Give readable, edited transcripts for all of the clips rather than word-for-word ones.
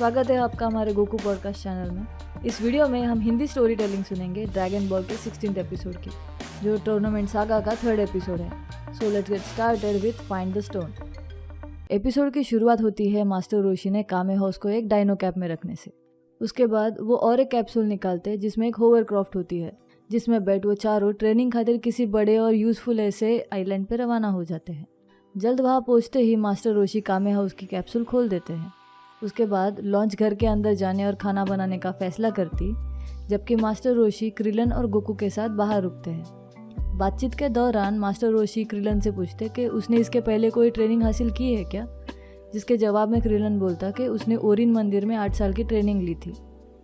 स्वागत है आपका हमारे गोकू पॉडकास्ट चैनल में। इस वीडियो में हम हिंदी स्टोरी टेलिंग सुनेंगे ड्रैगन बॉल के 16th एपिसोड की, जो टूर्नामेंट सागा का 3rd एपिसोड है। So let's get started with find the stone. Episode की शुरुआत होती है मास्टर रोशी ने कामे हाउस को एक डायनो कैप में रखने से। उसके बाद वो और एक कैप्सूल निकालते हैं जिसमें एक होवरक्राफ्ट होती है, जिसमें बैठ वो चारों ट्रेनिंग खातिर किसी बड़े और यूजफुल ऐसे आइलैंड पे रवाना हो जाते हैं। जल्द वहाँ पहुँचते ही मास्टर रोशी कामे हाउस की कैप्सूल खोल देते हैं। उसके बाद लॉन्च घर के अंदर जाने और खाना बनाने का फैसला करती, जबकि मास्टर रोशी क्रिलन और गोकू के साथ बाहर रुकते हैं। बातचीत के दौरान मास्टर रोशी क्रिलन से पूछते कि उसने इसके पहले कोई ट्रेनिंग हासिल की है क्या, जिसके जवाब में क्रिलन बोलता कि उसने ओरिन मंदिर में 8 साल की ट्रेनिंग ली थी।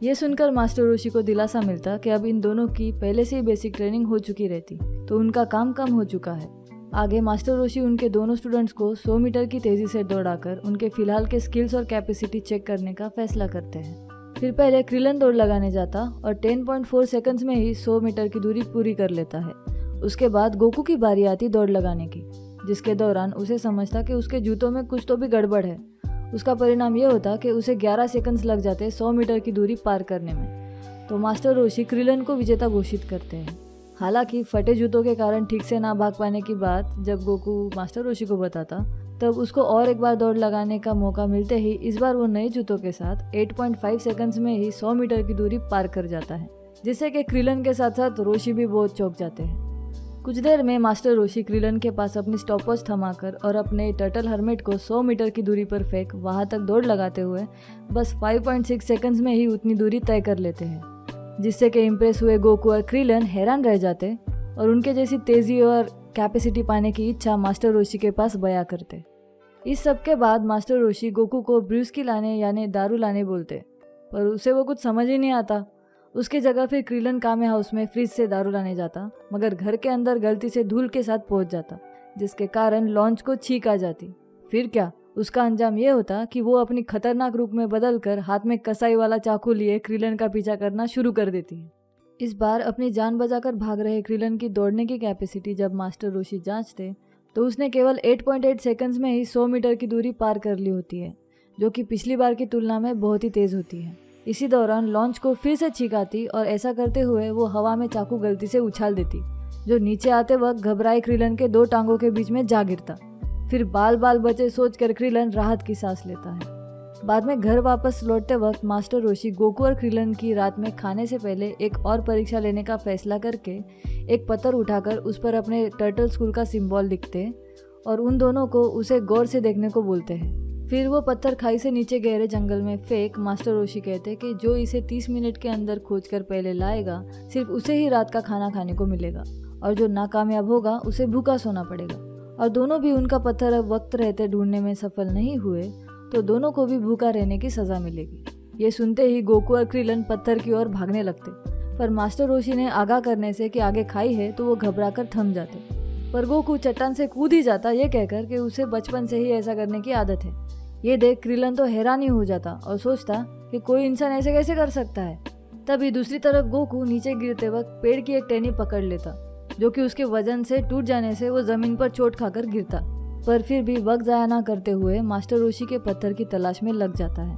ये सुनकर मास्टर रोशी को दिलासा मिलता कि अब इन दोनों की पहले से ही बेसिक ट्रेनिंग हो चुकी रहती, तो उनका काम कम हो चुका है। आगे मास्टर रोशी उनके दोनों स्टूडेंट्स को 100 मीटर की तेज़ी से दौड़ाकर उनके फिलहाल के स्किल्स और कैपेसिटी चेक करने का फैसला करते हैं। फिर पहले क्रिलन दौड़ लगाने जाता और 10.4 सेकंड्स में ही 100 मीटर की दूरी पूरी कर लेता है। उसके बाद गोकू की बारी आती दौड़ लगाने की, जिसके दौरान उसे समझता कि उसके जूतों में कुछ तो भी गड़बड़ है। उसका परिणाम ये होता कि उसे 11 सेकंड्स लग जाते 100 मीटर की दूरी पार करने में। तो मास्टर रोशी क्रिलन को विजेता घोषित करते हैं। हालांकि फटे जूतों के कारण ठीक से ना भाग पाने की बात जब गोकू मास्टर रोशी को बताता, तब उसको और एक बार दौड़ लगाने का मौका मिलते ही इस बार वो नए जूतों के साथ 8.5 सेकंड्स में ही 100 मीटर की दूरी पार कर जाता है, जिससे कि क्रिलन के साथ साथ रोशी भी बहुत चौंक जाते हैं। कुछ देर में मास्टर रोशी क्रिलन के पास अपनी स्टॉपवॉच थमाकर और अपने टर्टल हर्मिट को 100 मीटर की दूरी पर फेंक वहां तक दौड़ लगाते हुए बस 5.6 सेकंड्स में ही उतनी दूरी तय कर लेते हैं, जिससे कि इम्प्रेस हुए गोकू और क्रिलन हैरान रह जाते और उनके जैसी तेज़ी और कैपेसिटी पाने की इच्छा मास्टर रोशी के पास बयां करते। इस सब के बाद मास्टर रोशी गोकू को ब्रूस्की लाने यानी दारू लाने बोलते, पर उसे वो कुछ समझ ही नहीं आता। उसकी जगह फिर क्रिलन कामे हाउस में फ्रिज से दारू लाने जाता, मगर घर के अंदर गलती से धूल के साथ पहुंच जाता, जिसके कारण लॉन्च को छींक आ जाती। फिर क्या, उसका अंजाम ये होता कि वो अपनी खतरनाक रूप में बदलकर हाथ में कसाई वाला चाकू लिए क्रिलन का पीछा करना शुरू कर देती है। इस बार अपनी जान बचाकर भाग रहे क्रिलन की दौड़ने की कैपेसिटी जब मास्टर रोशी जांचते, तो उसने केवल 8.8 सेकंड्स में ही 100 मीटर की दूरी पार कर ली होती है, जो कि पिछली बार की तुलना में बहुत ही तेज होती है। इसी दौरान लॉन्च को फिर से छींकाती और ऐसा करते हुए वो हवा में चाकू गलती से उछाल देती, जो नीचे आते वक्त घबराए क्रिलन के 2 टांगों के बीच में जा गिरता। फिर बाल बचे सोचकर क्रिलन राहत की सांस लेता है। बाद में घर वापस लौटते वक्त मास्टर रोशी गोकू और क्रिलन की रात में खाने से पहले एक और परीक्षा लेने का फैसला करके एक पत्थर उठाकर उस पर अपने टर्टल स्कूल का सिंबल लिखते और उन दोनों को उसे गौर से देखने को बोलते हैं। फिर वो पत्थर खाई से नीचे गहरे जंगल में फेंक मास्टर रोशी कहते कि जो इसे 30 मिनट के अंदर खोजकर पहले लाएगा, सिर्फ उसे ही रात का खाना खाने को मिलेगा, और जो नाकामयाब होगा उसे भूखा सोना पड़ेगा। और दोनों भी उनका पत्थर अब वक्त रहते ढूंढने में सफल नहीं हुए, तो दोनों को भी भूखा रहने की सजा मिलेगी। ये सुनते ही गोकू और क्रिलन पत्थर की ओर भागने लगते, पर मास्टर रोशी ने आगाह करने से कि आगे खाई है तो वो घबराकर थम जाते। पर गोकू चट्टान से कूद ही जाता, ये कहकर कि उसे बचपन से ही ऐसा करने की आदत है। ये देख क्रिलन तो हैरान ही हो जाता और सोचता कि कोई इंसान ऐसे कैसे कर सकता है। तभी दूसरी तरफ गोकू नीचे गिरते वक्त पेड़ की एक टहनी पकड़ लेता, जो कि उसके वजन से टूट जाने से वो जमीन पर चोट खाकर गिरता, पर फिर भी वक्त जाया ना करते हुए मास्टर रोशी के पत्थर की तलाश में लग जाता है।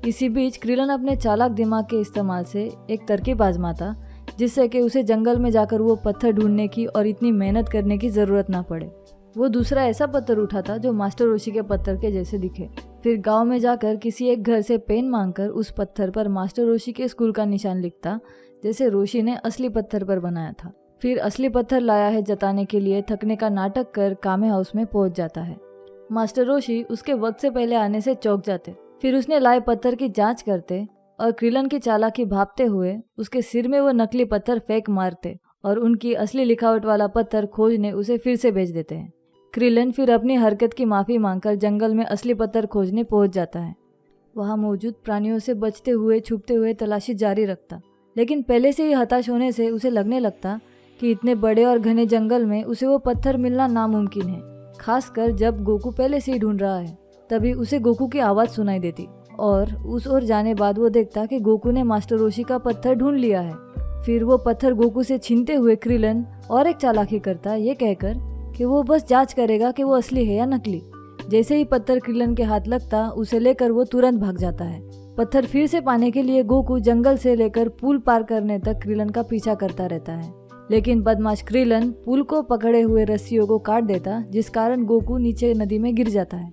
इसी बीच क्रिलन अपने चालाक दिमाग के इस्तेमाल से एक तरकीब आजमाता, जिससे कि उसे जंगल में जाकर वो पत्थर ढूंढने की और इतनी मेहनत करने की जरूरत ना पड़े। वो दूसरा ऐसा पत्थर उठाता जो मास्टर रोशी के पत्थर के जैसे दिखे। फिर गांव में जाकर किसी एक घर से पेन मांगकर उस पत्थर पर मास्टर रोशी के स्कूल का निशान लिखता, जैसे रोशी ने असली पत्थर पर बनाया था। फिर असली पत्थर लाया है जताने के लिए थकने का नाटक कर कामे हाउस में पहुंच जाता है। मास्टर रोशी उसके वक्त से पहले आने से चौंक जाते। फिर उसने लाए पत्थर की जांच करते और क्रिलन की चालाकी भांपते हुए उसके सिर में वो नकली पत्थर फेंक मारते और उनकी असली लिखावट वाला पत्थर खोजने उसे फिर से भेज देते हैं। क्रिलन फिर अपनी हरकत की माफ़ी मांगकर जंगल में असली पत्थर खोजने पहुंच जाता है। वहाँ मौजूद प्राणियों से बचते हुए छुपते हुए तलाशी जारी रखता, लेकिन पहले से ही हताश होने से उसे लगने लगता कि इतने बड़े और घने जंगल में उसे वो पत्थर मिलना नामुमकिन है, खासकर जब गोकू पहले से ही ढूंढ रहा है। तभी उसे गोकू की आवाज़ सुनाई देती और उस ओर जाने बाद वो देखता कि गोकू ने मास्टर रोशी का पत्थर ढूंढ लिया है। फिर वो पत्थर गोकू से छीनते हुए क्रिलन और एक चालाकी करता, ये कहकर कि वो बस जांच करेगा कि वो असली है या नकली। जैसे ही पत्थर क्रिलन के हाथ लगता, उसे लेकर वो तुरंत भाग जाता है। पत्थर फिर से पाने के लिए गोकू जंगल से लेकर पुल पार करने तक क्रिलन का पीछा करता रहता है, लेकिन बदमाश क्रिलन पुल को पकड़े हुए रस्सियों को काट देता, जिस कारण गोकू नीचे नदी में गिर जाता है।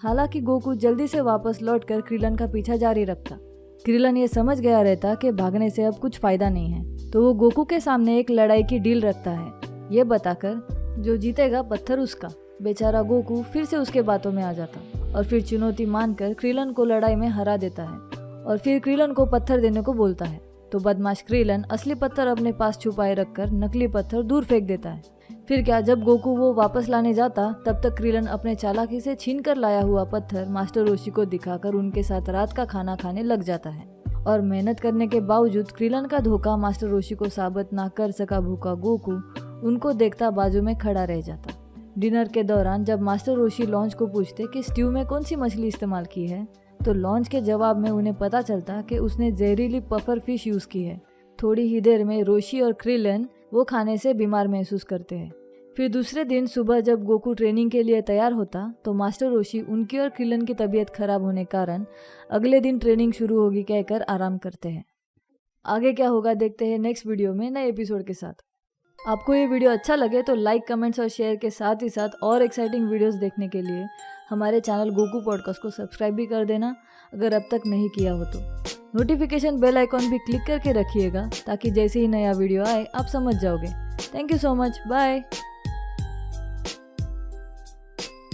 हालांकि गोकू जल्दी से वापस लौटकर क्रिलन का पीछा जारी रखता। क्रिलन ये समझ गया रहता कि भागने से अब कुछ फायदा नहीं है, तो वो गोकू के सामने एक लड़ाई की डील रखता है, ये बताकर जो जीतेगा पत्थर उसका। बेचारा गोकू फिर से उसके बातों में आ जाता और फिर चुनौती मानकर क्रिलन को लड़ाई में हरा देता है और फिर क्रिलन को पत्थर देने को बोलता है। तो बदमाश क्रिलन असली पत्थर अपने पास छुपाए रखकर नकली पत्थर दूर फेंक देता है। फिर क्या, जब गोकू वो वापस लाने जाता तब तक क्रिलन अपने चालाकी से छीन कर लाया हुआ पत्थर मास्टर रोशी को दिखाकर उनके साथ रात का खाना खाने लग जाता है। और मेहनत करने के बावजूद क्रिलन का धोखा मास्टर रोशी को साबित ना कर सका भूखा गोकू उनको देखता बाजू में खड़ा रह जाता। डिनर के दौरान जब मास्टर रोशी लॉन्च को पूछते कि स्ट्यू में कौन सी मछली इस्तेमाल की है, तो लॉन्च के जवाब में उन्हें पता चलता कि उसने जहरीली पफर फिश यूज़ की है। थोड़ी ही देर में रोशी और क्रिलन वो खाने से बीमार महसूस करते हैं। फिर दूसरे दिन सुबह जब गोकू ट्रेनिंग के लिए तैयार होता तो मास्टर रोशी उनकी और क्रिलन की तबीयत खराब होने कारण अगले दिन ट्रेनिंग शुरू होगी कहकर आराम करते हैं। आगे क्या होगा देखते हैं नेक्स्ट वीडियो में नए एपिसोड के साथ। आपको ये वीडियो अच्छा लगे तो लाइक, कमेंट्स और शेयर के साथ ही साथ और एक्साइटिंग वीडियोस देखने के लिए हमारे चैनल गोकू पॉडकास्ट को सब्सक्राइब भी कर देना अगर अब तक नहीं किया हो तो। नोटिफिकेशन बेल आइकॉन भी क्लिक करके रखिएगा ताकि जैसे ही नया वीडियो आए आप समझ जाओगे। Thank you so much, bye.